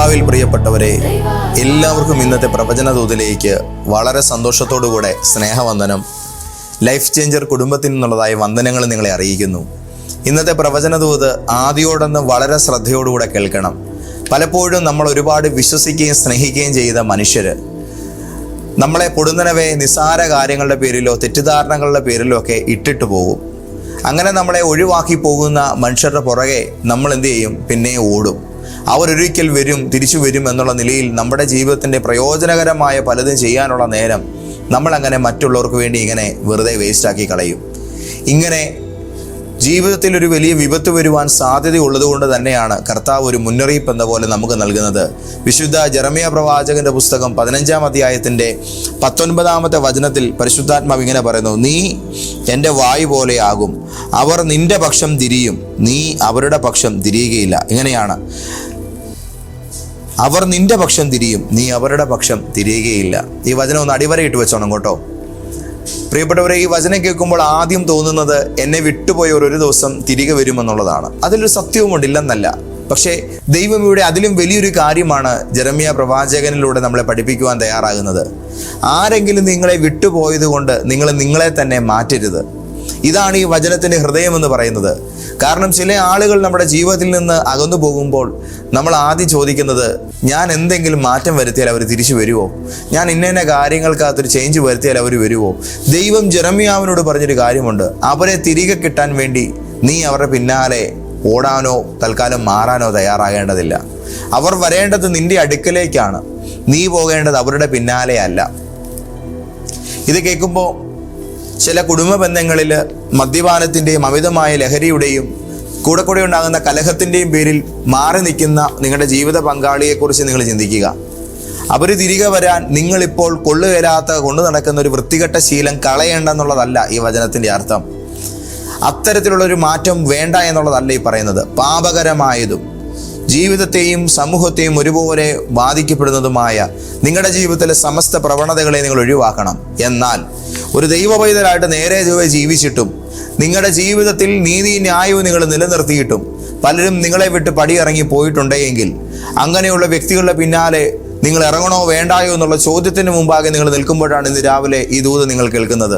കർത്താവിൽ പ്രിയപ്പെട്ടവരെ, എല്ലാവർക്കും ഇന്നത്തെ പ്രവചന ദൂതിലേക്ക് വളരെ സന്തോഷത്തോടുകൂടെ സ്നേഹവന്ദനം. ലൈഫ് ചേഞ്ചർ കുടുംബത്തിൽ നിന്നുള്ളതായ വന്ദനങ്ങൾ നിങ്ങളെ അറിയിക്കുന്നു. ഇന്നത്തെ പ്രവചന ദൂത് ആദ്യോടൊന്ന് വളരെ ശ്രദ്ധയോടുകൂടെ കേൾക്കണം. പലപ്പോഴും നമ്മൾ ഒരുപാട് വിശ്വസിക്കുകയും സ്നേഹിക്കുകയും ചെയ്ത മനുഷ്യർ നമ്മളെ പൊടുന്നനവേ നിസ്സാര കാര്യങ്ങളുടെ പേരിലോ തെറ്റിദ്ധാരണകളുടെ പേരിലോ ഒക്കെ ഇട്ടിട്ട് പോകും. അങ്ങനെ നമ്മളെ ഒഴിവാക്കി പോകുന്ന മനുഷ്യരുടെ പുറകെ നമ്മൾ എന്ത് ചെയ്യും? പിന്നെ ഓടും. അവരൊരിക്കൽ വരും, തിരിച്ചു വരും എന്നുള്ള നിലയിൽ നമ്മുടെ ജീവിതത്തിൻ്റെ പ്രയോജനകരമായ പലതും ചെയ്യാനുള്ള നേരം നമ്മളങ്ങനെ മറ്റുള്ളവർക്ക് വേണ്ടി ഇങ്ങനെ വെറുതെ വേസ്റ്റാക്കി കളയും. ഇങ്ങനെ ജീവിതത്തിൽ ഒരു വലിയ വിപത്ത് വരുവാൻ സാധ്യതയുള്ളതുകൊണ്ട് തന്നെയാണ് കർത്താവ് ഒരു മുന്നറിയിപ്പ് എന്ന പോലെ നമുക്ക് നൽകുന്നത്. വിശുദ്ധ ജെറമ്യാ പ്രവാചകന്റെ പുസ്തകം 15-ാം അധ്യായത്തിൻ്റെ 19-ാമത്തെ വചനത്തിൽ പരിശുദ്ധാത്മാവ് ഇങ്ങനെ പറയുന്നു: നീ എൻ്റെ വായു പോലെയാകും, അവർ നിന്റെ പക്ഷം തിരിയും, നീ അവരുടെ പക്ഷം തിരിയുകയില്ല. ഇങ്ങനെയാണ്, അവർ നിന്റെ പക്ഷം തിരിയും, നീ അവരുടെ പക്ഷം തിരിയുകയില്ല. ഈ വചനം ഒന്ന് അടിവരയിട്ട് വെച്ചോണം കേട്ടോ. പ്രിയപ്പെട്ടവരെ, ഈ വചനം കേൾക്കുമ്പോൾ ആദ്യം തോന്നുന്നത് എന്നെ വിട്ടുപോയവർ ഒരു ദിവസം തിരികെ വരുമെന്നുള്ളതാണ്. അതിലൊരു സത്യവുമുണ്ട്, ഇല്ലെന്നല്ല. പക്ഷേ ദൈവം ഇവിടെ അതിലും വലിയൊരു കാര്യമാണ് ജെറമ്യാ പ്രവാചകനിലൂടെ നമ്മളെ പഠിപ്പിക്കുവാൻ തയ്യാറാകുന്നത്. ആരെങ്കിലും നിങ്ങളെ വിട്ടുപോയത് കൊണ്ട് നിങ്ങൾ നിങ്ങളെ തന്നെ മാറ്റരുത്. ഇതാണ് ഈ വചനത്തിൻ്റെ ഹൃദയമെന്ന് പറയുന്നത്. കാരണം ചില ആളുകൾ നമ്മുടെ ജീവിതത്തിൽ നിന്ന് അകന്നു പോകുമ്പോൾ നമ്മൾ ആദ്യം ചോദിക്കുന്നത്, ഞാൻ എന്തെങ്കിലും മാറ്റം വരുത്തിയാൽ അവർ തിരിച്ചു വരുമോ? ഞാൻ ഇന്ന കാര്യങ്ങൾക്കകത്തൊരു ചേഞ്ച് വരുത്തിയാൽ അവർ വരുമോ? ദൈവം ജെറമ്യാവിനോട് പറഞ്ഞൊരു കാര്യമുണ്ട്: അവരെ തിരികെ കിട്ടാൻ വേണ്ടി നീ അവരുടെ പിന്നാലെ ഓടാനോ തൽക്കാലം മാറാനോ തയ്യാറാകേണ്ടതില്ല. അവർ വരേണ്ടത് നിന്റെ അടുക്കലേക്കാണ്, നീ പോകേണ്ടത് അവരുടെ പിന്നാലെ അല്ല. ഇത് കേൾക്കുമ്പോൾ ചില കുടുംബ ബന്ധങ്ങളിൽ മദ്യപാനത്തിൻ്റെയും അമിതമായ ലഹരിയുടെയും കൂടെ ഉണ്ടാകുന്ന കലഹത്തിൻ്റെയും പേരിൽ മാറി നിൽക്കുന്ന നിങ്ങളുടെ ജീവിത പങ്കാളിയെക്കുറിച്ച് നിങ്ങൾ ചിന്തിക്കുക. അവർ തിരികെ വരാൻ നിങ്ങളിപ്പോൾ കൊള്ളുകയില്ലാത്ത കൊണ്ടു നടക്കുന്ന ഒരു വൃത്തികെട്ട ശീലം കളയേണ്ടെന്നുള്ളതല്ല ഈ വചനത്തിൻ്റെ അർത്ഥം. അത്തരത്തിലുള്ളൊരു മാറ്റം വേണ്ട എന്നുള്ളതല്ല ഈ പറയുന്നത്. പാപകരമായതും ജീവിതത്തെയും സമൂഹത്തെയും ഒരുപോലെ ബാധിക്കപ്പെടുന്നതുമായ നിങ്ങളുടെ ജീവിതത്തിലെ സമസ്ത പ്രവണതകളെ നിങ്ങൾ ഒഴിവാക്കണം. എന്നാൽ ഒരു ദൈവപൈതലായിട്ട് നേരെ ജീവിച്ചിട്ടും നിങ്ങളുടെ ജീവിതത്തിൽ നീതി ന്യായവും നിങ്ങൾ നിലനിർത്തിയിട്ടും പലരും നിങ്ങളെ വിട്ട് പടിയിറങ്ങി പോയിട്ടുണ്ടെങ്കിൽ അങ്ങനെയുള്ള വ്യക്തികളുടെ പിന്നാലെ നിങ്ങൾ ഇറങ്ങണോ വേണ്ടായോ എന്നുള്ള ചോദ്യത്തിന് മുമ്പാകെ നിങ്ങൾ നിൽക്കുമ്പോഴാണ് ഇന്ന് രാവിലെ ഈ ദൂത് നിങ്ങൾ കേൾക്കുന്നത്.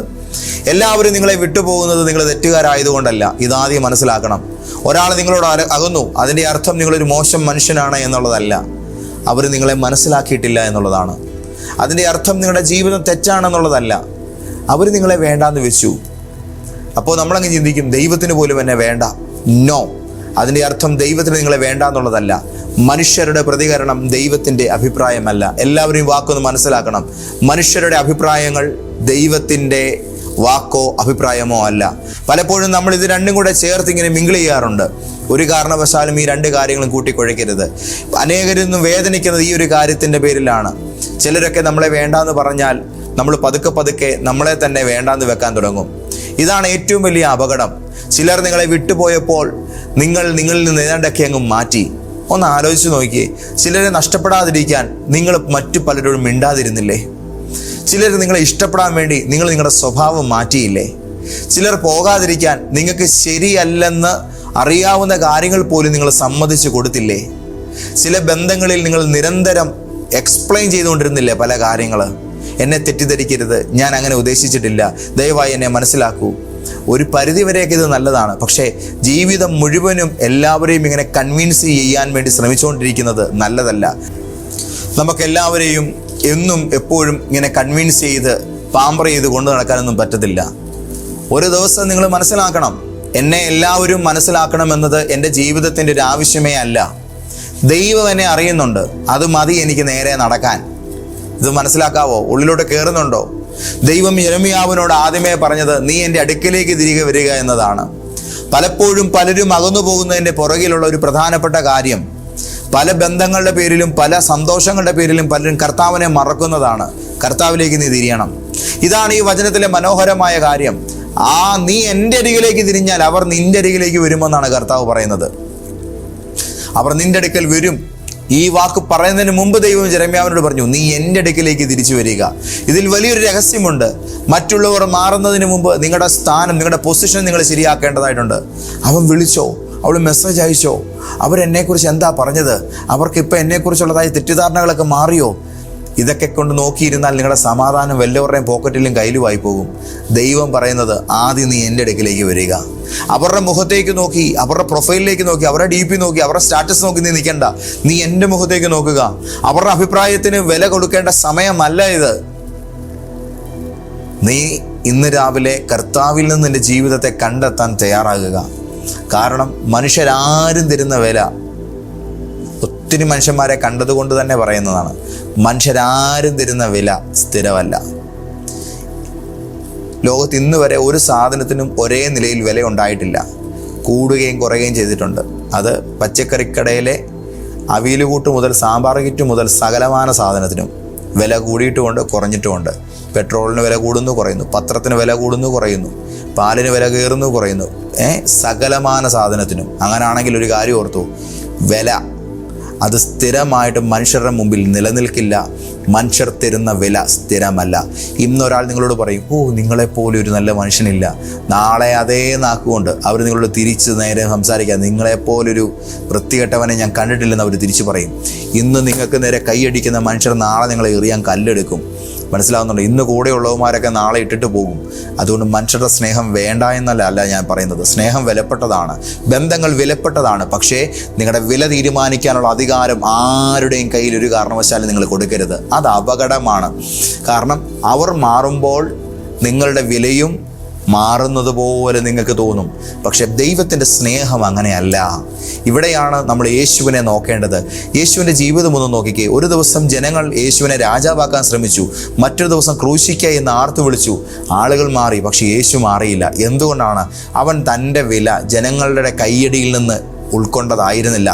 എല്ലാവരും നിങ്ങളെ വിട്ടുപോകുന്നത് നിങ്ങൾ തെറ്റുകാരായതുകൊണ്ടല്ല. ഇതാദ്യം മനസ്സിലാക്കണം. ഒരാൾ നിങ്ങളോട് അകന്നു, അതിൻ്റെ അർത്ഥം നിങ്ങളൊരു മോശം മനുഷ്യനാണ് എന്നുള്ളതല്ല. അവർ നിങ്ങളെ മനസ്സിലാക്കിയിട്ടില്ല എന്നുള്ളതാണ്. അതിൻ്റെ അർത്ഥം നിങ്ങളുടെ ജീവിതം തെറ്റാണെന്നുള്ളതല്ല. അവർ നിങ്ങളെ വേണ്ടാന്ന് വെച്ചു. അപ്പോൾ നമ്മളങ്ങ് ചിന്തിക്കും, ദൈവത്തിന് പോലും എന്നെ വേണ്ട. നോ, അതിൻ്റെ അർത്ഥം ദൈവത്തിന് നിങ്ങളെ വേണ്ട എന്നുള്ളതല്ല. മനുഷ്യരുടെ പ്രതികരണം ദൈവത്തിൻ്റെ അഭിപ്രായമല്ല. എല്ലാവരും വാക്കൊന്ന് മനസ്സിലാക്കണം. മനുഷ്യരുടെ അഭിപ്രായങ്ങൾ ദൈവത്തിൻ്റെ വാക്കോ അഭിപ്രായമോ അല്ല. പലപ്പോഴും നമ്മൾ ഇത് രണ്ടും കൂടെ ചേർത്ത് ഇങ്ങനെ മിങ്കിൾ ചെയ്യാറുണ്ട്. ഒരു കാരണവശാലും ഈ രണ്ട് കാര്യങ്ങളും കൂട്ടിക്കുഴയ്ക്കരുത്. അനേകരിന്നും വേദനിക്കുന്നത് ഈ ഒരു കാര്യത്തിൻ്റെ പേരിലാണ്. ചിലരൊക്കെ നമ്മളെ വേണ്ടാന്ന് പറഞ്ഞാൽ നമ്മൾ പതുക്കെ നമ്മളെ തന്നെ വേണ്ടാന്ന് വെക്കാൻ തുടങ്ങും. ഇതാണ് ഏറ്റവും വലിയ അപകടം. ചിലർ നിങ്ങളെ വിട്ടുപോയപ്പോൾ നിങ്ങളിൽ നിന്ന് ഏതാണ്ടൊക്കെ അങ്ങ് മാറ്റി. ഒന്ന് ആലോചിച്ച് നോക്കിയേ. ചിലരെ നഷ്ടപ്പെടാതിരിക്കാൻ നിങ്ങൾ മറ്റു പലരോടും മിണ്ടാതിരുന്നില്ലേ? ചിലർ നിങ്ങളെ ഇഷ്ടപ്പെടാൻ വേണ്ടി നിങ്ങൾ നിങ്ങളുടെ സ്വഭാവം മാറ്റിയില്ലേ? ചിലർ പോകാതിരിക്കാൻ നിങ്ങൾക്ക് ശരിയല്ലെന്ന് അറിയാവുന്ന കാര്യങ്ങൾ പോലും നിങ്ങൾ സമ്മതിച്ചു കൊടുത്തില്ലേ? ചില ബന്ധങ്ങളിൽ നിങ്ങൾ നിരന്തരം എക്സ്പ്ലെയിൻ ചെയ്തുകൊണ്ടിരുന്നില്ലേ പല കാര്യങ്ങൾ? എന്നെ തെറ്റിദ്ധരിക്കരുത്, ഞാൻ അങ്ങനെ ഉദ്ദേശിച്ചിട്ടില്ല, ദയവായി എന്നെ മനസ്സിലാക്കൂ. ഒരു പരിധിവരെയൊക്കെ ഇത് നല്ലതാണ്. പക്ഷേ ജീവിതം മുഴുവനും എല്ലാവരെയും ഇങ്ങനെ കൺവിൻസ് ചെയ്യാൻ വേണ്ടി ശ്രമിച്ചുകൊണ്ടിരിക്കുന്നത് നല്ലതല്ല. നമുക്കെല്ലാവരെയും എന്നും എപ്പോഴും ഇങ്ങനെ കൺവിൻസ് ചെയ്ത് പാമ്പർ ചെയ്ത് കൊണ്ടു നടക്കാനൊന്നും പറ്റത്തില്ല. ഒരു ദിവസം നിങ്ങൾ മനസ്സിലാക്കണം, എന്നെ എല്ലാവരും മനസ്സിലാക്കണം എന്നത് എൻ്റെ ജീവിതത്തിൻ്റെ ഒരു ആവശ്യമേ അല്ല. ദൈവം എന്നെ അറിയുന്നുണ്ട്, അത് മതി എനിക്ക് നേരെ നടക്കാൻ. ഇത് മനസ്സിലാക്കാവോ? ഉള്ളിലോട്ട് കയറുന്നുണ്ടോ? ദൈവം യെരമ്യാവിനോട് ആദ്യമേ പറഞ്ഞത് നീ എൻ്റെ അടുക്കലേക്ക് തിരികെ വരിക എന്നതാണ്. പലപ്പോഴും പലരും അകന്നു പോകുന്നതിൻ്റെ പുറകിലുള്ള ഒരു പ്രധാനപ്പെട്ട കാര്യം, പല ബന്ധങ്ങളുടെ പേരിലും പല സന്തോഷങ്ങളുടെ പേരിലും പലരും കർത്താവിനെ മറക്കുന്നതാണ്. കർത്താവിലേക്ക് നീ തിരിയണം. ഇതാണ് ഈ വചനത്തിലെ മനോഹരമായ കാര്യം. നീ എൻ്റെ അരികിലേക്ക് തിരിഞ്ഞാൽ അവർ നിന്റെ അരികിലേക്ക് വരുമെന്നാണ് കർത്താവ് പറയുന്നത്. അവർ നിന്റെ അടുക്കൽ വരും. ഈ വാക്ക് പറയുന്നതിന് മുമ്പ് ദൈവം ജെറമ്യാവിനോട് പറഞ്ഞു, നീ എൻ്റെ അടുക്കിലേക്ക് തിരിച്ചു വരിക. ഇതിൽ വലിയൊരു രഹസ്യമുണ്ട്. മറ്റുള്ളവർ മാറുന്നതിന് മുമ്പ് നിങ്ങളുടെ സ്ഥാനം, നിങ്ങളുടെ പൊസിഷൻ നിങ്ങൾ ശരിയാക്കേണ്ടതായിട്ടുണ്ട്. അവൻ വിളിച്ചോ? അവൾ മെസ്സേജ് അയച്ചോ? അവരെന്നെക്കുറിച്ച് എന്താ പറഞ്ഞത്? അവർക്കിപ്പോൾ എന്നെക്കുറിച്ചുള്ളതായ തെറ്റിദ്ധാരണകളൊക്കെ മാറിയോ? ഇതൊക്കെ കൊണ്ട് നോക്കിയിരുന്നാൽ നിങ്ങളുടെ സമാധാനം വല്ലവരുടെയും പോക്കറ്റിലും കയ്യിലുമായി പോകും. ദൈവം പറയുന്നത്, ആദ്യം നീ എൻ്റെ അടുക്കിലേക്ക് വരിക. അവരുടെ മുഖത്തേക്ക് നോക്കി, അവരുടെ പ്രൊഫൈലിലേക്ക് നോക്കി, അവരുടെ DP നോക്കി, അവരുടെ സ്റ്റാറ്റസ് നോക്കി നീ നിൽക്കണ്ട. നീ എൻ്റെ മുഖത്തേക്ക് നോക്കുക. അവരുടെ അഭിപ്രായത്തിന് വില കൊടുക്കേണ്ട സമയമല്ല ഇത്. നീ ഇന്ന് രാവിലെ കർത്താവിൽ നിന്ന് നിന്റെ ജീവിതത്തെ കണ്ടെത്താൻ തയ്യാറാകുക. കാരണം മനുഷ്യരാരും തരുന്ന വില, ഒത്തിരി മനുഷ്യന്മാരെ കണ്ടതുകൊണ്ട് തന്നെ പറയുന്നതാണ്, മനുഷ്യരാരും തരുന്ന വില സ്ഥിരമല്ല. ലോകത്ത് ഇന്ന് വരെ ഒരു സാധനത്തിനും ഒരേ നിലയിൽ വില ഉണ്ടായിട്ടില്ല. കൂടുകയും കുറയുകയും ചെയ്തിട്ടുണ്ട്. അത് പച്ചക്കറിക്കടയിലെ അവിയൽ കൂട്ട് മുതൽ സാമ്പാർ കിറ്റ് മുതൽ സകലമാന സാധനത്തിനും വില കൂടിയിട്ടുമുണ്ട്, കുറഞ്ഞിട്ടുമുണ്ട്. പെട്രോളിന് വില കൂടുന്നു, കുറയുന്നു. പത്രത്തിന് വില കൂടുന്നു, കുറയുന്നു. പാലിന് വില കയറുന്നു, കുറയുന്നു. സകലമാന സാധനത്തിനും. അങ്ങനെയാണെങ്കിൽ ഒരു കാര്യം ഓർത്തു, വില അത് സ്ഥിരമായിട്ട് മനുഷ്യരുടെ മുമ്പിൽ നിലനിൽക്കില്ല. മനുഷ്യർ തരുന്ന വില സ്ഥിരമല്ല. ഇന്നൊരാൾ നിങ്ങളോട് പറയും, നിങ്ങളെപ്പോലെ ഒരു നല്ല മനുഷ്യനില്ല. നാളെ അതേ നാക്കുകൊണ്ട് അവർ നിങ്ങളോട് തിരിച്ച് നേരെ സംസാരിക്കുക, നിങ്ങളെപ്പോലൊരു വൃത്തികെട്ടവനെ ഞാൻ കണ്ടിട്ടില്ലെന്ന് അവർ തിരിച്ചു പറയും. ഇന്ന് നിങ്ങൾക്ക് നേരെ കൈയടിക്കുന്ന മനുഷ്യർ നാളെ നിങ്ങളെ എറിയാൻ കല്ലെടുക്കും. മനസ്സിലാവുന്നുണ്ട്? ഇന്ന് കൂടെയുള്ളവന്മാരൊക്കെ നാളെ ഇട്ടിട്ട് പോകും. അതുകൊണ്ട് മനുഷ്യരുടെ സ്നേഹം വേണ്ട എന്നല്ല ഞാൻ പറയുന്നത്. സ്നേഹം വിലപ്പെട്ടതാണ്, ബന്ധങ്ങൾ വിലപ്പെട്ടതാണ്. പക്ഷേ നിങ്ങളുടെ വില തീരുമാനിക്കാനുള്ള അധികാരം ആരുടെയും കയ്യിൽ ഒരു കാരണവശാലും നിങ്ങൾ കൊടുക്കരുത്. അത് അപകടമാണ്. കാരണം അവർ മാറുമ്പോൾ നിങ്ങളുടെ വിലയും മാറുന്നത് പോലെ നിങ്ങൾക്ക് തോന്നും. പക്ഷെ ദൈവത്തിൻ്റെ സ്നേഹം അങ്ങനെയല്ല. ഇവിടെയാണ് നമ്മൾ യേശുവിനെ നോക്കേണ്ടത്. യേശുവിൻ്റെ ജീവിതം ഒന്ന് നോക്കിക്കേ. ഒരു ദിവസം ജനങ്ങൾ യേശുവിനെ രാജാവാക്കാൻ ശ്രമിച്ചു, മറ്റൊരു ദിവസം ക്രൂശിക്കുക എന്ന് ആർത്തു വിളിച്ചു. ആളുകൾ മാറി, പക്ഷെ യേശു മാറിയില്ല. എന്തുകൊണ്ടാണ്? അവൻ തൻ്റെ വില ജനങ്ങളുടെ കയ്യടിയിൽ നിന്ന് ഉൾക്കൊണ്ടതായിരുന്നില്ല.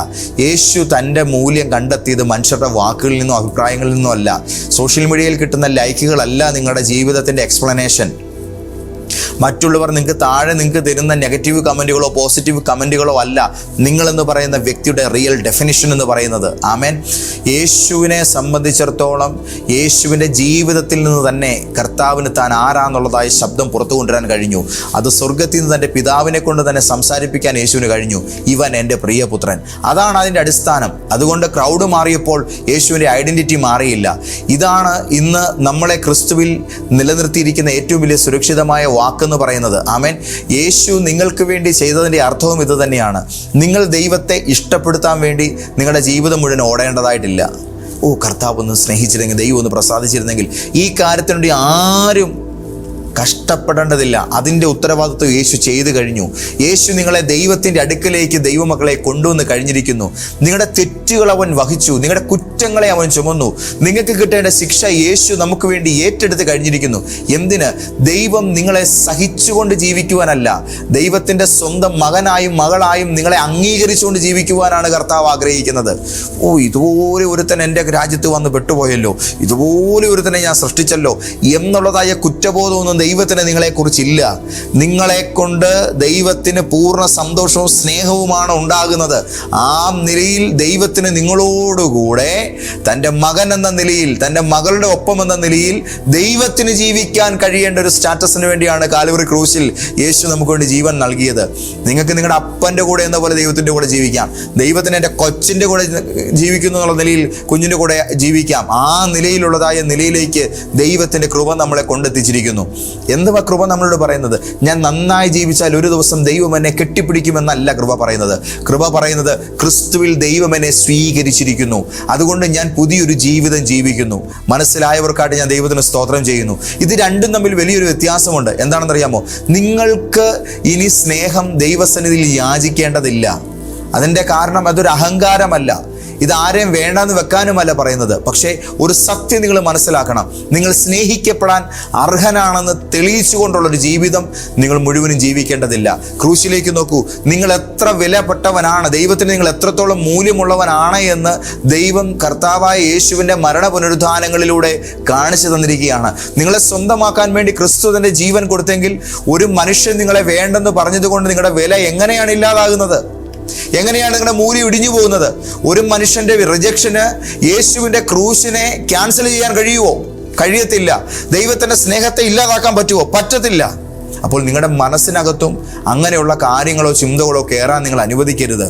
യേശു തൻ്റെ മൂല്യം കണ്ടെത്തിയത് മനുഷ്യരുടെ വാക്കുകളിൽ നിന്നോ അഭിപ്രായങ്ങളിൽ നിന്നോ അല്ല. സോഷ്യൽ മീഡിയയിൽ കിട്ടുന്ന ലൈക്കുകളല്ല നിങ്ങളുടെ ജീവിതത്തിൻ്റെ എക്സ്പ്ലനേഷൻ. മറ്റുള്ളവർ നിങ്ങൾക്ക് താഴെ നിങ്ങൾക്ക് തരുന്ന നെഗറ്റീവ് കമൻറ്റുകളോ പോസിറ്റീവ് കമൻറ്റുകളോ അല്ല നിങ്ങളെന്ന് പറയുന്ന വ്യക്തിയുടെ റിയൽ ഡെഫിനിഷൻ എന്ന് പറയുന്നത്. ആമേൻ. യേശുവിനെ സംബന്ധിച്ചിടത്തോളം യേശുവിൻ്റെ ജീവിതത്തിൽ നിന്ന് തന്നെ കർത്താവിന് താൻ ആരാന്നുള്ളതായ ശബ്ദം പുറത്തു കൊണ്ടുവരാൻ കഴിഞ്ഞു. അത് സ്വർഗത്തിൽ നിന്ന് തൻ്റെ പിതാവിനെ കൊണ്ട് തന്നെ സംസാരിപ്പിക്കാൻ യേശുവിന് കഴിഞ്ഞു. ഇവൻ എൻ്റെ പ്രിയപുത്രൻ. അതാണ് അതിൻ്റെ അടിസ്ഥാനം. അതുകൊണ്ട് ക്രൗഡ് മാറിയപ്പോൾ യേശുവിൻ്റെ ഐഡൻറ്റിറ്റി മാറിയില്ല. ഇതാണ് ഇന്ന് നമ്മളെ ക്രിസ്തുവിൽ നിലനിർത്തിയിരിക്കുന്ന ഏറ്റവും വലിയ സുരക്ഷിതമായ വാക്കെന്ന് പറയുന്നത്. ആമേൻ. യേശു നിങ്ങൾക്ക് വേണ്ടി ചെയ്തതിൻ്റെ അർത്ഥവും ഇത് തന്നെയാണ്. നിങ്ങൾ ദൈവത്തെ ഇഷ്ടപ്പെടുത്താൻ വേണ്ടി നിങ്ങളുടെ ജീവിതം മുഴുവൻ ഓടേണ്ടതായിട്ടില്ല. കർത്താവ് ഒന്ന് സ്നേഹിച്ചിരുന്നെങ്കിൽ, ദൈവം ഒന്ന് പ്രസാദിച്ചിരുന്നെങ്കിൽ, ഈ കാര്യത്തിനുവേണ്ടി ആരും കഷ്ടപ്പെടേണ്ടതില്ല. അതിൻ്റെ ഉത്തരവാദിത്വം യേശു ചെയ്തു കഴിഞ്ഞു. യേശു നിങ്ങളെ ദൈവത്തിൻ്റെ അടുക്കലേക്ക് ദൈവമക്കളെ കൊണ്ടുവന്ന് കഴിഞ്ഞിരിക്കുന്നു. നിങ്ങളുടെ തെറ്റുകൾ അവൻ വഹിച്ചു, നിങ്ങളുടെ കുറ്റങ്ങളെ അവൻ ചുമന്നു. നിങ്ങൾക്ക് കിട്ടേണ്ട ശിക്ഷ യേശു നമുക്ക് വേണ്ടി ഏറ്റെടുത്ത് കഴിഞ്ഞിരിക്കുന്നു. എന്തിന്? ദൈവം നിങ്ങളെ സഹിച്ചുകൊണ്ട് ജീവിക്കുവാനല്ല, ദൈവത്തിൻ്റെ സ്വന്തം മകനായും മകളായും നിങ്ങളെ അംഗീകരിച്ചുകൊണ്ട് ജീവിക്കുവാനാണ് കർത്താവ് ആഗ്രഹിക്കുന്നത്. ഇതുപോലെ ഒരുത്തൻ എൻ്റെ രാജ്യത്ത് വന്ന് പെട്ടുപോയല്ലോ, ഇതുപോലെ ഒരുത്തനെ ഞാൻ സൃഷ്ടിച്ചല്ലോ എന്നുള്ളതായ കുറ്റബോധമൊന്നും ദൈവത്തിന് നിങ്ങളെക്കുറിച്ചില്ല. നിങ്ങളെ കൊണ്ട് ദൈവത്തിന് പൂർണ്ണ സന്തോഷവും സ്നേഹവുമാണ് ഉണ്ടാകുന്നത്. ആ നിലയിൽ ദൈവത്തിന് നിങ്ങളോടുകൂടെ തൻ്റെ മകൻ എന്ന നിലയിൽ, തൻ്റെ മകളുടെ ഒപ്പം എന്ന നിലയിൽ ദൈവത്തിന് ജീവിക്കാൻ കഴിയേണ്ട ഒരു സ്റ്റാറ്റസിന് വേണ്ടിയാണ് കാൽവറി ക്രൂശിൽ യേശു നമുക്ക് വേണ്ടി ജീവൻ നൽകിയത്. നിങ്ങൾക്ക് നിങ്ങളുടെ അപ്പൻ്റെ കൂടെ എന്ന പോലെ ദൈവത്തിൻ്റെ കൂടെ ജീവിക്കാം. ദൈവത്തിന് എൻ്റെ കൊച്ചിൻ്റെ കൂടെ ജീവിക്കുന്നു എന്നുള്ള നിലയിൽ കുഞ്ഞിൻ്റെ കൂടെ ജീവിക്കാം. ആ നിലയിലുള്ളതായ നിലയിലേക്ക് ദൈവത്തിൻ്റെ കൃപ നമ്മളെ കൊണ്ടെത്തിച്ചിരിക്കുന്നു. എന്തുവാ കൃപ നമ്മളോട് പറയുന്നത്? ഞാൻ നന്നായി ജീവിച്ചാൽ ഒരു ദിവസം ദൈവം എന്നെ കെട്ടിപ്പിടിക്കുമെന്നല്ല കൃപ പറയുന്നത്. കൃപ പറയുന്നത് ക്രിസ്തുവിൽ ദൈവം എന്നെ സ്വീകരിച്ചിരിക്കുന്നു, അതുകൊണ്ട് ഞാൻ പുതിയൊരു ജീവിതം ജീവിക്കുന്നു. മനസ്സിലായവർക്കായിട്ട് ഞാൻ ദൈവത്തിന് സ്തോത്രം ചെയ്യുന്നു. ഇത് രണ്ടും തമ്മിൽ വലിയൊരു വ്യത്യാസമുണ്ട്. എന്താണെന്നറിയാമോ? നിങ്ങൾക്ക് ഇനി സ്നേഹം ദൈവസന്നിധിയിൽ യാചിക്കേണ്ടതില്ല. അതിൻ്റെ കാരണം അതൊരു അഹങ്കാരമല്ല, ഇതാരെയും വേണ്ടാന്ന് വെക്കാനുമല്ല പറയുന്നത്. പക്ഷേ ഒരു സത്യം നിങ്ങൾ മനസ്സിലാക്കണം. നിങ്ങൾ സ്നേഹിക്കപ്പെടാൻ അർഹനാണെന്ന് തെളിയിച്ചുകൊണ്ടുള്ളൊരു ജീവിതം നിങ്ങൾ മുഴുവനും ജീവിക്കേണ്ടതില്ല. ക്രൂശിലേക്ക് നോക്കൂ. നിങ്ങൾ എത്ര വിലപ്പെട്ടവനാണ്, ദൈവത്തിന് നിങ്ങൾ എത്രത്തോളം മൂല്യമുള്ളവനാണ് എന്ന് ദൈവം കർത്താവായ യേശുവിൻ്റെ മരണ പുനരുദ്ധാനങ്ങളിലൂടെ കാണിച്ചു തന്നിരിക്കുകയാണ്. നിങ്ങളെ സ്വന്തമാക്കാൻ വേണ്ടി ക്രിസ്തു തൻ്റെ ജീവൻ കൊടുത്തെങ്കിൽ ഒരു മനുഷ്യൻ നിങ്ങളെ വേണ്ടെന്ന് പറഞ്ഞതുകൊണ്ട് നിങ്ങളുടെ വില എങ്ങനെയാണ് ഇല്ലാതാകുന്നത്? എങ്ങനെയാണ് നിങ്ങളുടെ മൂല്യം ഇടിഞ്ഞു പോകുന്നത്? ഒരു മനുഷ്യന്റെ റിജക്ഷന് യേശുവിൻ്റെ ക്രൂശിനെ ക്യാൻസൽ ചെയ്യാൻ കഴിയുമോ? കഴിയത്തില്ല. ദൈവത്തിൻ്റെ സ്നേഹത്തെ ഇല്ലാതാക്കാൻ പറ്റുമോ? പറ്റത്തില്ല. അപ്പോൾ നിങ്ങളുടെ മനസ്സിനകത്തും അങ്ങനെയുള്ള കാര്യങ്ങളോ ചിന്തകളോ കയറാൻ നിങ്ങൾ അനുവദിക്കരുത്.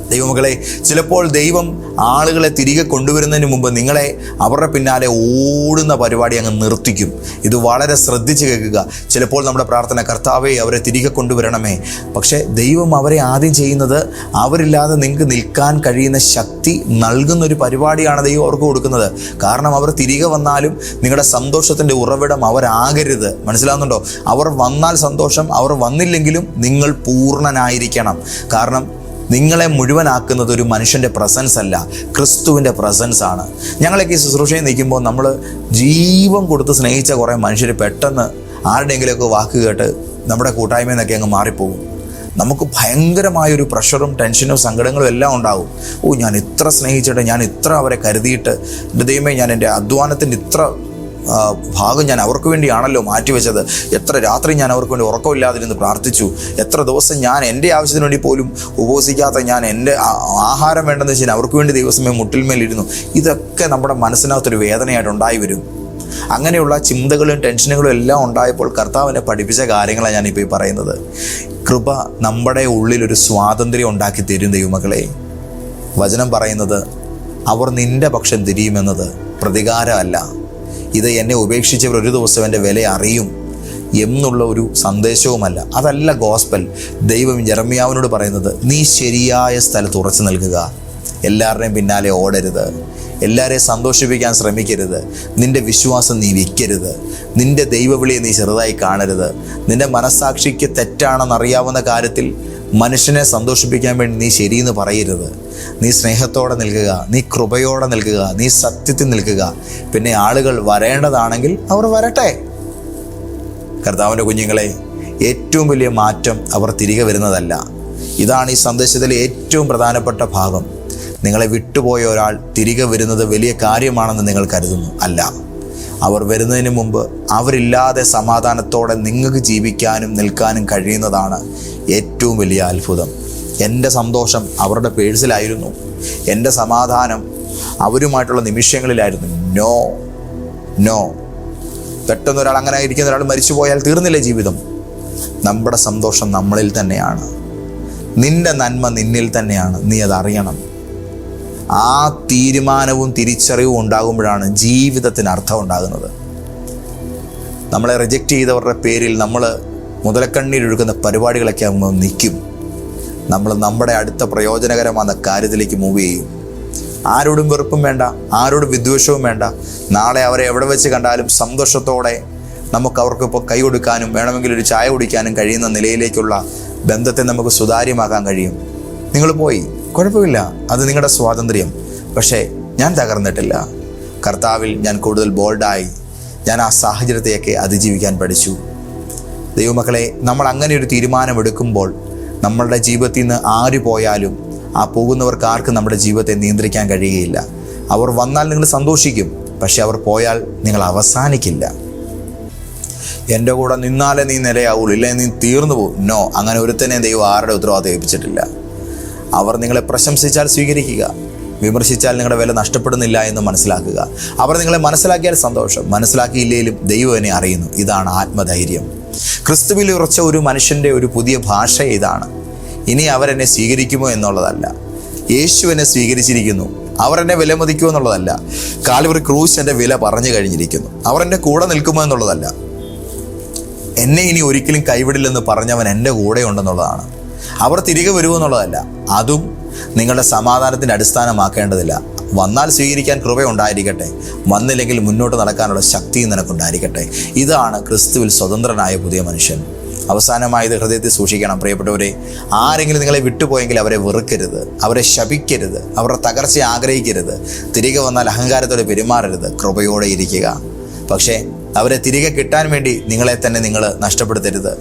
ദൈവമക്കളെ, ചിലപ്പോൾ ദൈവം ആളുകളെ തിരികെ കൊണ്ടുവരുന്നതിന് മുമ്പ് നിങ്ങളെ അവരുടെ പിന്നാലെ ഓടുന്ന പരിപാടി അങ്ങ് നിർത്തിക്കും. ഇത് വളരെ ശ്രദ്ധിച്ച് കേൾക്കുക. ചിലപ്പോൾ നമ്മുടെ പ്രാർത്ഥന, കർത്താവേ അവരെ തിരികെ കൊണ്ടുവരണമേ. പക്ഷേ ദൈവം അവരെ ആദ്യം ചെയ്യുന്നത്, അവരില്ലാതെ നിങ്ങൾക്ക് നിൽക്കാൻ കഴിയുന്ന ശക്തി നൽകുന്നൊരു പരിപാടിയാണ് ദൈവം അവർക്ക് കൊടുക്കുന്നത്. കാരണം അവർ തിരികെ വന്നാലും നിങ്ങളുടെ സന്തോഷത്തിൻ്റെ ഉറവിടം അവരാകരുത്. മനസ്സിലാകുന്നുണ്ടോ? അവർ വന്നാൽ സന്തോഷം, അവർ വന്നില്ലെങ്കിലും നിങ്ങൾ പൂർണ്ണനായിരിക്കണം. കാരണം നിങ്ങളെ മുഴുവനാക്കുന്നത് ഒരു മനുഷ്യൻ്റെ പ്രസൻസ് അല്ല, ക്രിസ്തുവിൻ്റെ പ്രസൻസ് ആണ്. ഞങ്ങളൊക്കെ ഈ ശുശ്രൂഷയിൽ നിൽക്കുമ്പോൾ നമ്മൾ ജീവൻ കൊടുത്ത് സ്നേഹിച്ച കുറേ മനുഷ്യർ പെട്ടെന്ന് ആരുടെയെങ്കിലുമൊക്കെ വാക്ക് കേട്ട് നമ്മുടെ കൂട്ടായ്മയിൽ നിന്നൊക്കെ അങ്ങ് മാറിപ്പോകും. നമുക്ക് ഭയങ്കരമായൊരു പ്രഷറും ടെൻഷനും സങ്കടങ്ങളും എല്ലാം ഉണ്ടാവും. ഞാൻ ഇത്ര സ്നേഹിച്ചിട്ട്, ഞാൻ ഇത്ര അവരെ കരുതിയിട്ട്, എൻ്റെ ദൈവമേ, ഞാൻ എൻ്റെ അധ്വാനത്തിൻ്റെ ഇത്ര ഭാഗം ഞാൻ അവർക്ക് വേണ്ടിയാണല്ലോ മാറ്റിവെച്ചത്. എത്ര രാത്രി ഞാൻ അവർക്ക് വേണ്ടി ഉറക്കമില്ലാതിരുന്ന് പ്രാർത്ഥിച്ചു. എത്ര ദിവസം ഞാൻ എൻ്റെ ആവശ്യത്തിന് വേണ്ടി പോലും ഉപവസിക്കാത്ത ഞാൻ എൻ്റെ ആഹാരം വേണ്ടെന്ന് വെച്ചാൽ അവർക്ക് വേണ്ടി ദിവസമേ മുട്ടിൽമേലിരുന്നു. ഇതൊക്കെ നമ്മുടെ മനസ്സിനകത്തൊരു വേദനയായിട്ട് ഉണ്ടായി വരും. അങ്ങനെയുള്ള ചിന്തകളും ടെൻഷനുകളും എല്ലാം ഉണ്ടായപ്പോൾ കർത്താവിനെ പഠിപ്പിച്ച കാര്യങ്ങളാണ് ഞാനിപ്പോൾ ഈ പറയുന്നത്. കൃപ നമ്മുടെ ഉള്ളിലൊരു സ്വാതന്ത്ര്യം ഉണ്ടാക്കി തരും. ദൈവമക്കളെ, വചനം പറയുന്നത് അവർ നിൻ്റെ പക്ഷം തിരിയുമെന്നത് പ്രതികാരമല്ല, ഇത് എന്നെ ഉപേക്ഷിച്ചവർ ഒരു ദിവസം എൻ്റെ വില അറിയും എന്നുള്ള ഒരു സന്ദേശവുമല്ല. അതല്ല ഗോസ്പൽ. ദൈവം യെരമ്യാവിനോട് പറയുന്നത്, നീ ശരിയായ സ്ഥലത്ത് ഉറച്ചു നിൽക്കുക. എല്ലാവരുടെയും പിന്നാലെ ഓടരുത്. എല്ലാവരെയും സന്തോഷിപ്പിക്കാൻ ശ്രമിക്കരുത്. നിൻ്റെ വിശ്വാസം നീ വിൽക്കരുത്. നിൻ്റെ ദൈവവിളിയെ നീ ചെറുതായി കാണരുത്. നിൻ്റെ മനസ്സാക്ഷിക്ക് തെറ്റാണെന്നറിയാവുന്ന കാര്യത്തിൽ മനുഷ്യനെ സന്തോഷിപ്പിക്കാൻ വേണ്ടി നീ ശരിയെന്ന് പറയരുത്. നീ സ്നേഹത്തോടെ നിൽക്കുക, നീ കൃപയോടെ നിൽക്കുക, നീ സത്യത്തിൽ നിൽക്കുക. പിന്നെ ആളുകൾ വരേണ്ടതാണെങ്കിൽ അവർ വരട്ടെ. കർത്താവിൻ്റെ കുഞ്ഞുങ്ങളെ, ഏറ്റവും വലിയ മാറ്റം അവർ തിരികെ വരുന്നതല്ല. ഇതാണ് ഈ സന്ദേശത്തിലെ ഏറ്റവും പ്രധാനപ്പെട്ട ഭാഗം. നിങ്ങളെ വിട്ടുപോയ ഒരാൾ തിരികെ വരുന്നത് വലിയ കാര്യമാണെന്ന് നിങ്ങൾ കരുതുന്നു. അല്ല, അവർ വരുന്നതിന് മുമ്പ് അവരില്ലാതെ സമാധാനത്തോടെ നിങ്ങൾക്ക് ജീവിക്കാനും നിൽക്കാനും കഴിയുന്നതാണ് ഏറ്റവും വലിയ അത്ഭുതം. എൻ്റെ സന്തോഷം അവരുടെ പേഴ്സിലായിരുന്നു. എൻ്റെ സമാധാനം അവരുമായിട്ടുള്ള നിമിഷങ്ങളിലായിരുന്നു. നോ പെട്ടെന്ന് ഒരാൾ അങ്ങനെ ഇരിക്കുന്ന ഒരാൾ മരിച്ചു പോയാൽ തീർന്നില്ലേ ജീവിതം? നമ്മുടെ സന്തോഷം നമ്മളിൽ തന്നെയാണ്. നിൻ്റെ നന്മ നിന്നിൽ തന്നെയാണ്. നീ അതറിയണം. ആ തീരുമാനവും തിരിച്ചറിവും ഉണ്ടാകുമ്പോഴാണ് ജീവിതത്തിന് അർത്ഥം ഉണ്ടാകുന്നത്. നമ്മളെ റിജക്റ്റ് ചെയ്തവരുടെ പേരിൽ നമ്മൾ മുതലക്കണ്ണീരൊഴുക്കുന്ന പരിപാടികളൊക്കെ ആകുമ്പോൾ നിൽക്കും. നമ്മൾ നമ്മുടെ അടുത്ത പ്രയോജനകരമായ കാര്യത്തിലേക്ക് മൂവ് ചെയ്യും. ആരോടും വെറുപ്പും വേണ്ട, ആരോടും വിദ്വേഷവും വേണ്ട. നാളെ അവരെ എവിടെ വെച്ച് കണ്ടാലും സന്തോഷത്തോടെ നമുക്ക് അവർക്കിപ്പോൾ കൈ കൊടുക്കാനും വേണമെങ്കിൽ ഒരു ചായ കുടിക്കാനും കഴിയുന്ന നിലയിലേക്കുള്ള ബന്ധത്തെ നമുക്ക് സുതാര്യമാക്കാൻ കഴിയും. നിങ്ങൾ പോയി, കുഴപ്പമില്ല, അത് നിങ്ങളുടെ സ്വാതന്ത്ര്യം. പക്ഷേ ഞാൻ തകർന്നിട്ടില്ല. കർത്താവിൽ ഞാൻ കൂടുതൽ ബോൾഡായി. ഞാൻ ആ സാഹചര്യത്തെയൊക്കെ അതിജീവിക്കാൻ പഠിച്ചു. ദൈവമക്കളെ, നമ്മൾ അങ്ങനെ ഒരു തീരുമാനമെടുക്കുമ്പോൾ നമ്മളുടെ ജീവിതത്തിൽ നിന്ന് ആര് പോയാലും ആ പോകുന്നവർക്ക് ആർക്കും നമ്മുടെ ജീവിതത്തെ നിയന്ത്രിക്കാൻ കഴിയുകയില്ല. അവർ വന്നാൽ നിങ്ങൾ സന്തോഷിക്കും, പക്ഷെ അവർ പോയാൽ നിങ്ങൾ അവസാനിക്കില്ല. എൻ്റെ കൂടെ നിന്നാലേ നീ നിലയാവുള്ളൂ, ഇല്ലെങ്കിൽ നീ തീർന്നു പോകും. നോ, അങ്ങനെ ഒരുത്തനെ ദൈവം ആരുടെ ഉത്തരവാദിത്വം ഏൽപ്പിച്ചിട്ടില്ല. അവർ നിങ്ങളെ പ്രശംസിച്ചാൽ സ്വീകരിക്കുക, വിമർശിച്ചാൽ നിങ്ങളുടെ വില നഷ്ടപ്പെടുന്നില്ല എന്ന് മനസ്സിലാക്കുക. അവർ നിങ്ങളെ മനസ്സിലാക്കിയാൽ സന്തോഷം, മനസ്സിലാക്കിയില്ലെങ്കിലും ദൈവം എന്നെ അറിയുന്നു. ഇതാണ് ആത്മധൈര്യം. ക്രിസ്തുവിൽ ഉറച്ച ഒരു മനുഷ്യൻ്റെ ഒരു പുതിയ ഭാഷ ഇതാണ്. ഇനി അവരെന്നെ സ്വീകരിക്കുമോ എന്നുള്ളതല്ല, യേശു എന്നെ സ്വീകരിച്ചിരിക്കുന്നു. അവർ എന്നെ വിലമതിക്കുമോ എന്നുള്ളതല്ല, കാൽവറി ക്രൂശ് എൻ്റെ വില പറഞ്ഞു കഴിഞ്ഞിരിക്കുന്നു. അവർ എൻ്റെ കൂടെ നിൽക്കുമോ എന്നുള്ളതല്ല, എന്നെ ഇനി ഒരിക്കലും കൈവിടില്ലെന്ന് പറഞ്ഞവൻ എൻ്റെ കൂടെ ഉണ്ടെന്നുള്ളതാണ്. അവർ തിരികെ വരുമെന്നുള്ളതല്ല, അതും നിങ്ങളുടെ സമാധാനത്തിൻ്റെ അടിസ്ഥാനമാക്കേണ്ടതില്ല. വന്നാൽ സ്വീകരിക്കാൻ കൃപയുണ്ടായിരിക്കട്ടെ, വന്നില്ലെങ്കിൽ മുന്നോട്ട് നടക്കാനുള്ള ശക്തിയും നിനക്കുണ്ടായിരിക്കട്ടെ. ഇതാണ് ക്രിസ്തുവിൽ സ്വതന്ത്രനായ പുതിയ മനുഷ്യൻ. അവസാനമായത് ഹൃദയത്തിൽ സൂക്ഷിക്കണം പ്രിയപ്പെട്ടവരെ. ആരെങ്കിലും നിങ്ങളെ വിട്ടുപോയെങ്കിൽ അവരെ വെറുക്കരുത്, അവരെ ശപിക്കരുത്, അവരുടെ തകർച്ച ആഗ്രഹിക്കരുത്. തിരികെ വന്നാൽ അഹങ്കാരത്തോടെ പെരുമാറരുത്, കൃപയോടെ ഇരിക്കുക. പക്ഷേ അവരെ തിരികെ കിട്ടാൻ വേണ്ടി നിങ്ങളെ തന്നെ നിങ്ങൾ നഷ്ടപ്പെടുത്തരുത്.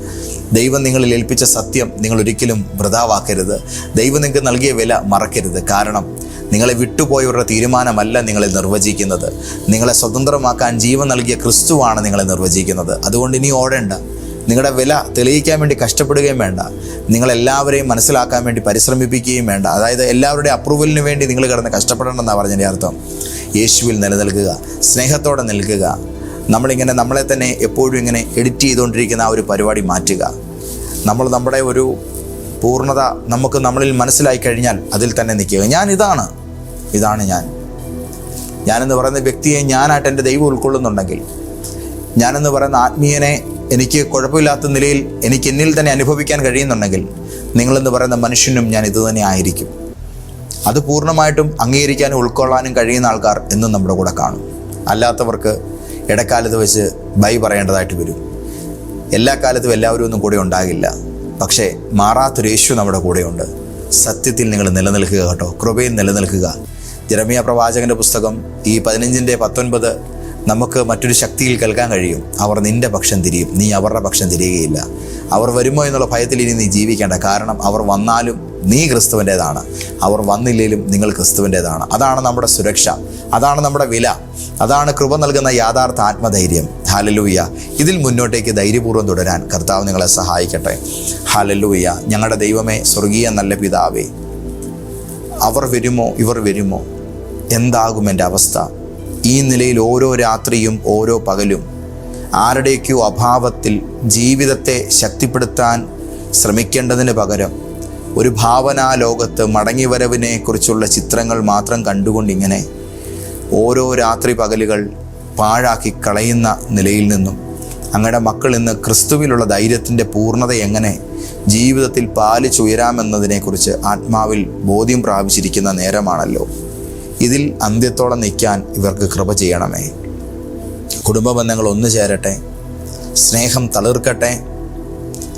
ദൈവം നിങ്ങളിൽ ഏൽപ്പിച്ച സത്യം നിങ്ങൾ ഒരിക്കലും വൃഥാവാക്കരുത്. ദൈവം നിങ്ങൾക്ക് നൽകിയ വില മറക്കരുത്. കാരണം നിങ്ങളെ വിട്ടുപോയവരുടെ തീരുമാനമല്ല നിങ്ങളെ നിർവചിക്കുന്നത്. നിങ്ങളെ സ്വതന്ത്രമാക്കാൻ ജീവൻ നൽകിയ ക്രിസ്തുവാണ് നിങ്ങളെ നിർവചിക്കുന്നത്. അതുകൊണ്ട് ഇനി ഓടേണ്ട, നിങ്ങളുടെ വില തെളിയിക്കാൻ വേണ്ടി കഷ്ടപ്പെടുകയും വേണ്ട, നിങ്ങളെല്ലാവരെയും മനസ്സിലാക്കാൻ വേണ്ടി പരിശ്രമിപ്പിക്കുകയും വേണ്ട. അതായത് എല്ലാവരുടെയും അപ്രൂവലിന് വേണ്ടി നിങ്ങൾ കിടന്ന് കഷ്ടപ്പെടണമെന്നാണ് പറഞ്ഞതിൻ്റെ അർത്ഥം. യേശുവിൽ നിലനിൽക്കുക, സ്നേഹത്തോടെ നിൽക്കുക, നമ്മളിങ്ങനെ നമ്മളെ തന്നെ എപ്പോഴും ഇങ്ങനെ എഡിറ്റ് ചെയ്തുകൊണ്ടിരിക്കുന്ന ആ ഒരു പരിപാടി മാറ്റുക. നമ്മൾ നമ്മുടെ ഒരു പൂർണ്ണത നമുക്ക് നമ്മളിൽ മനസ്സിലായി കഴിഞ്ഞാൽ അതിൽ തന്നെ നിൽക്കുക. ഇതാണ് ഞാനെന്ന് പറയുന്ന വ്യക്തിയെ ഞാനായിട്ട് എൻ്റെ ദൈവം ഉൾക്കൊള്ളുന്നുണ്ടെങ്കിൽ, ഞാനെന്ന് പറയുന്ന ആത്മീയനെ എനിക്ക് കുഴപ്പമില്ലാത്ത നിലയിൽ എനിക്ക് എന്നിൽ തന്നെ അനുഭവിക്കാൻ കഴിയുന്നുണ്ടെങ്കിൽ, നിങ്ങളെന്ന് പറയുന്ന മനുഷ്യനും ഞാൻ ഇത് തന്നെ ആയിരിക്കും. അത് പൂർണ്ണമായിട്ടും അംഗീകരിക്കാനും ഉൾക്കൊള്ളാനും കഴിയുന്ന ആൾക്കാർ എന്നും നമ്മുടെ കൂടെ കാണും. അല്ലാത്തവർക്ക് ഇടക്കാലത്ത് വെച്ച് ബൈ പറയേണ്ടതായിട്ട് വരും. എല്ലാ കാലത്തും എല്ലാവരും ഒന്നും കൂടെ ഉണ്ടാകില്ല. പക്ഷേ മാറാത്തൊരു യേശു നമ്മുടെ കൂടെയുണ്ട്. സത്യത്തിൽ നിങ്ങൾ നിലനിൽക്കുക കേട്ടോ, കൃപയിൽ നിലനിൽക്കുക. ജെറമ്യാ പ്രവാചകൻ്റെ പുസ്തകം ഈ 15:19 നമുക്ക് മറ്റൊരു ശക്തിയിൽ കേൾക്കാൻ കഴിയും. അവർ നിൻ്റെ പക്ഷം തിരിയും, നീ അവരുടെ പക്ഷം തിരിയുകയില്ല. അവർ വരുമോ എന്നുള്ള ഭയത്തിൽ ഇനി നീ ജീവിക്കേണ്ട. കാരണം അവർ വന്നാലും നീ ക്രിസ്തുവിൻ്റേതാണ്, അവർ വന്നില്ലെങ്കിലും നിങ്ങൾ ക്രിസ്തുവിൻ്റേതാണ്. അതാണ് നമ്മുടെ സുരക്ഷ, അതാണ് നമ്മുടെ വില, അതാണ് കൃപ നൽകുന്ന യാഥാർത്ഥ ആത്മധൈര്യം. ഹല്ലേലൂയ. ഇതിൽ മുന്നോട്ടേക്ക് ധൈര്യപൂർവ്വം തുടരാൻ കർത്താവ് നിങ്ങളെ സഹായിക്കട്ടെ. ഹല്ലേലൂയ. ഞങ്ങളുടെ ദൈവമേ, സ്വർഗീയ നല്ല പിതാവേ, അവർ വരുമോ ഇവർ വരുമോ, എന്താകും എൻ്റെ അവസ്ഥ? ഈ നിലയിൽ ഓരോ രാത്രിയും ഓരോ പകലും ആരുടെയൊക്കെയോ അഭാവത്തിൽ ജീവിതത്തെ ശക്തിപ്പെടുത്താൻ ശ്രമിക്കേണ്ടതിന് പകരം ഒരു ഭാവനാ ലോകത്ത് മടങ്ങിവരവിനെ കുറിച്ചുള്ള ചിത്രങ്ങൾ മാത്രം കണ്ടുകൊണ്ടിങ്ങനെ ഓരോ രാത്രി പകലുകൾ പാഴാക്കി കളയുന്ന നിലയിൽ നിന്നും അങ്ങയുടെ മക്കൾ ഇന്ന് ക്രിസ്തുവിലുള്ള ധൈര്യത്തിൻ്റെ പൂർണ്ണത എങ്ങനെ ജീവിതത്തിൽ പാലിച്ചുയരാമെന്നതിനെക്കുറിച്ച് ആത്മാവിൽ ബോധ്യം പ്രാപിച്ചിരിക്കുന്ന നേരമാണല്ലോ. ഇതിൽ അന്ത്യത്തോളം നിൽക്കാൻ ഇവർക്ക് കൃപ ചെയ്യണമേ. കുടുംബ ബന്ധങ്ങൾ ഒന്നു ചേരട്ടെ, സ്നേഹം തളിർക്കട്ടെ,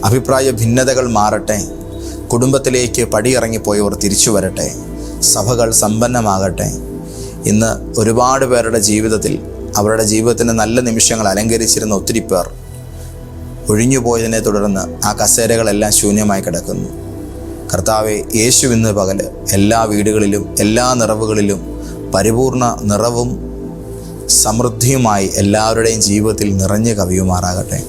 അഭിപ്രായ ഭിന്നതകൾ മാറട്ടെ, കുടുംബത്തിലേക്ക് പടിയിറങ്ങിപ്പോയവർ തിരിച്ചു വരട്ടെ, സഭകൾ സമ്പന്നമാകട്ടെ. ഇന്ന് ഒരുപാട് പേരുടെ ജീവിതത്തിൽ അവരുടെ ജീവിതത്തിൻ്റെ നല്ല നിമിഷങ്ങൾ അലങ്കരിച്ചിരുന്ന ഒത്തിരി പേർ ഒഴിഞ്ഞുപോയതിനെ തുടർന്ന് ആ കസേരകളെല്ലാം ശൂന്യമായി കിടക്കുന്നു. കർത്താവെ, യേശു ഇന്ന് പകല് എല്ലാ വീടുകളിലും എല്ലാ നിറവുകളിലും പരിപൂർണ നിറവും സമൃദ്ധിയുമായി എല്ലാവരുടെയും ജീവിതത്തിൽ നിറഞ്ഞു കവിയുമാറാകട്ടെ.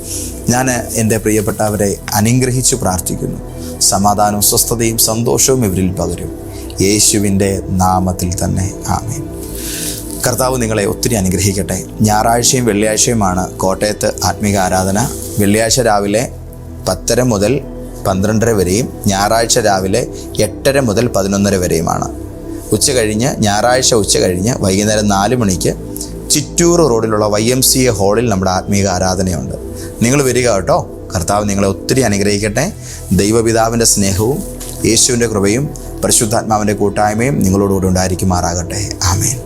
ഞാൻ എൻ്റെ പ്രിയപ്പെട്ടവരെ അനുഗ്രഹിച്ചു പ്രാർത്ഥിക്കുന്നു. സമാധാനവും സ്വസ്ഥതയും സന്തോഷവും ഇവരിൽ പകരും, യേശുവിൻ്റെ നാമത്തിൽ തന്നെ. ആമേൻ. കർത്താവ് നിങ്ങളെ ഒത്തിരി അനുഗ്രഹിക്കട്ടെ. ഞായറാഴ്ചയും വെള്ളിയാഴ്ചയുമാണ് കോട്ടയത്ത് ആത്മീക ആരാധന. വെള്ളിയാഴ്ച രാവിലെ 10:30 മുതൽ 12:30 വരെയും ഞായറാഴ്ച രാവിലെ 8:30 മുതൽ 11:30 വരെയുമാണ്. ഞായറാഴ്ച ഉച്ച കഴിഞ്ഞ് വൈകുന്നേരം 4 മണിക്ക് ചിറ്റൂർ റോഡിലുള്ള YMCA ഹാളിൽ നമ്മുടെ ആത്മീക ആരാധനയുണ്ട്. നിങ്ങൾ വരിക കേട്ടോ. കർത്താവ് നിങ്ങളെ ഒത്തിരി അനുഗ്രഹിക്കട്ടെ. ദൈവപിതാവിൻ്റെ സ്നേഹവും യേശുവിൻ്റെ കൃപയും പരിശുദ്ധാത്മാവിൻ്റെ കൂട്ടായ്മയും നിങ്ങളോടുകൂടി ഉണ്ടായിരിക്കുമാറാകട്ടെ. ആമേൻ.